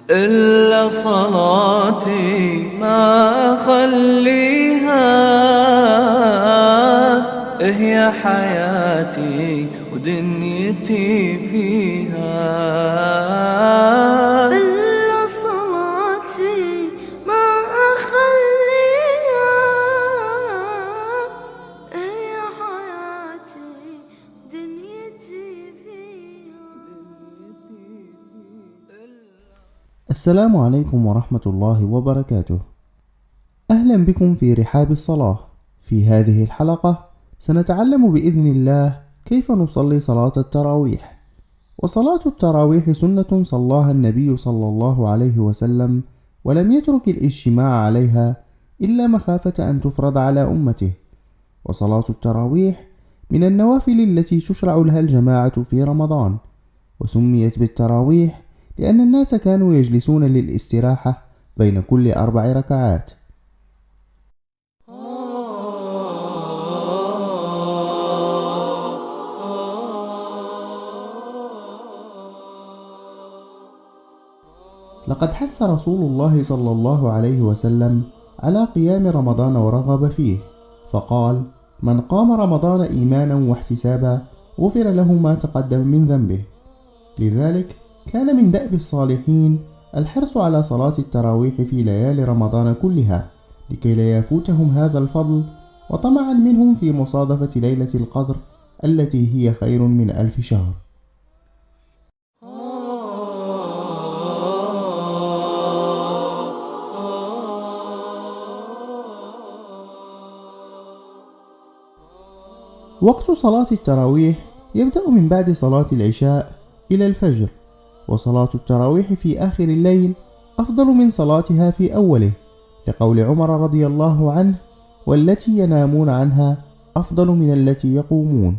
إلا صلاتي ما أخليها، هي حياتي ودنيتي فيها. إلا صلاتي ما أخليها، هي حياتي ودنيتي فيها. السلام عليكم ورحمة الله وبركاته. أهلا بكم في رحاب الصلاة. في هذه الحلقة سنتعلم بإذن الله كيف نصلي صلاة التراويح. وصلاة التراويح سنة صلاها النبي صلى الله عليه وسلم، ولم يترك الاجتماع عليها إلا مخافة أن تفرض على أمته. وصلاة التراويح من النوافل التي تشرع لها الجماعة في رمضان، وسميت بالتراويح لأن الناس كانوا يجلسون للاستراحة بين كل 4 ركعات. لقد حث رسول الله صلى الله عليه وسلم على قيام رمضان ورغب فيه، فقال: من قام رمضان إيمانا واحتسابا غفر له ما تقدم من ذنبه. لذلك كان من دأب الصالحين الحرص على صلاة التراويح في ليالي رمضان كلها، لكي لا يفوتهم هذا الفضل، وطمعا منهم في مصادفة ليلة القدر التي هي خير من 1000 شهر. وقت صلاة التراويح يبدأ من بعد صلاة العشاء إلى الفجر، وصلاة التراويح في آخر الليل أفضل من صلاتها في أوله، لقول عمر رضي الله عنه: والتي ينامون عنها أفضل من التي يقومون.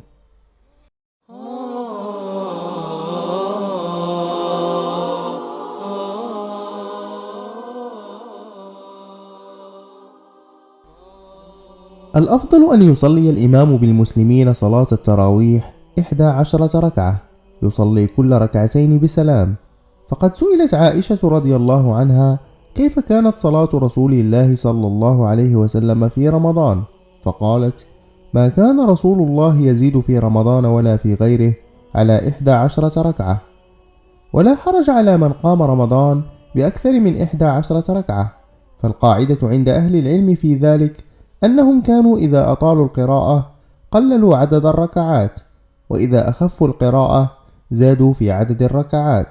الأفضل أن يصلي الإمام بالمسلمين صلاة التراويح 11 ركعة، يصلي كل ركعتين بسلام. فقد سئلت عائشة رضي الله عنها كيف كانت صلاة رسول الله صلى الله عليه وسلم في رمضان، فقالت: ما كان رسول الله يزيد في رمضان ولا في غيره على 11 ركعة. ولا حرج على من قام رمضان بأكثر من 11 ركعة، فالقاعدة عند أهل العلم في ذلك أنهم كانوا إذا أطالوا القراءة قللوا عدد الركعات، وإذا أخفوا القراءة زادوا في عدد الركعات.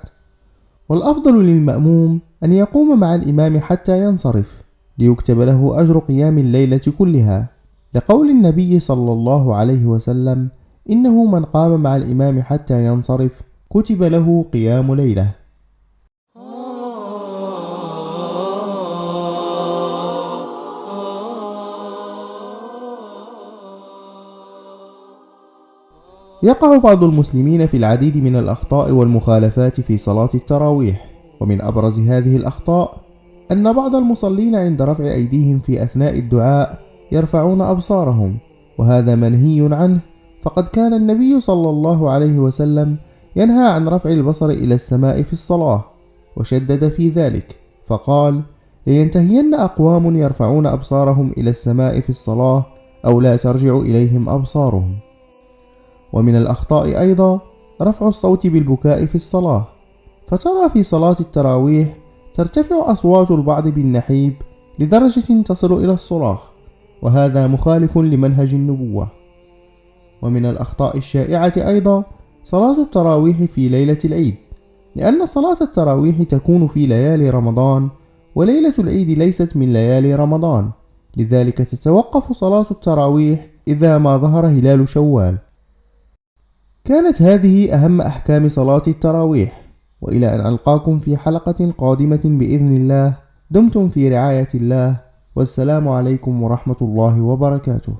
والأفضل للمأموم أن يقوم مع الإمام حتى ينصرف، ليكتب له أجر قيام الليلة كلها، لقول النبي صلى الله عليه وسلم: إنه من قام مع الإمام حتى ينصرف كتب له قيام ليلة. يقع بعض المسلمين في العديد من الأخطاء والمخالفات في صلاة التراويح، ومن أبرز هذه الأخطاء أن بعض المصلين عند رفع أيديهم في أثناء الدعاء يرفعون أبصارهم، وهذا منهي عنه، فقد كان النبي صلى الله عليه وسلم ينهى عن رفع البصر إلى السماء في الصلاة، وشدد في ذلك فقال: لينتهين أقوام يرفعون أبصارهم إلى السماء في الصلاة أو لا ترجع إليهم أبصارهم. ومن الأخطاء أيضا رفع الصوت بالبكاء في الصلاة، فترى في صلاة التراويح ترتفع أصوات البعض بالنحيب لدرجة تصل إلى الصراخ، وهذا مخالف لمنهج النبوة. ومن الأخطاء الشائعة أيضا صلاة التراويح في ليلة العيد، لأن صلاة التراويح تكون في ليالي رمضان، وليلة العيد ليست من ليالي رمضان، لذلك تتوقف صلاة التراويح إذا ما ظهر هلال شوال. كانت هذه أهم أحكام صلاة التراويح، وإلى أن ألقاكم في حلقة قادمة بإذن الله، دمتم في رعاية الله، والسلام عليكم ورحمة الله وبركاته.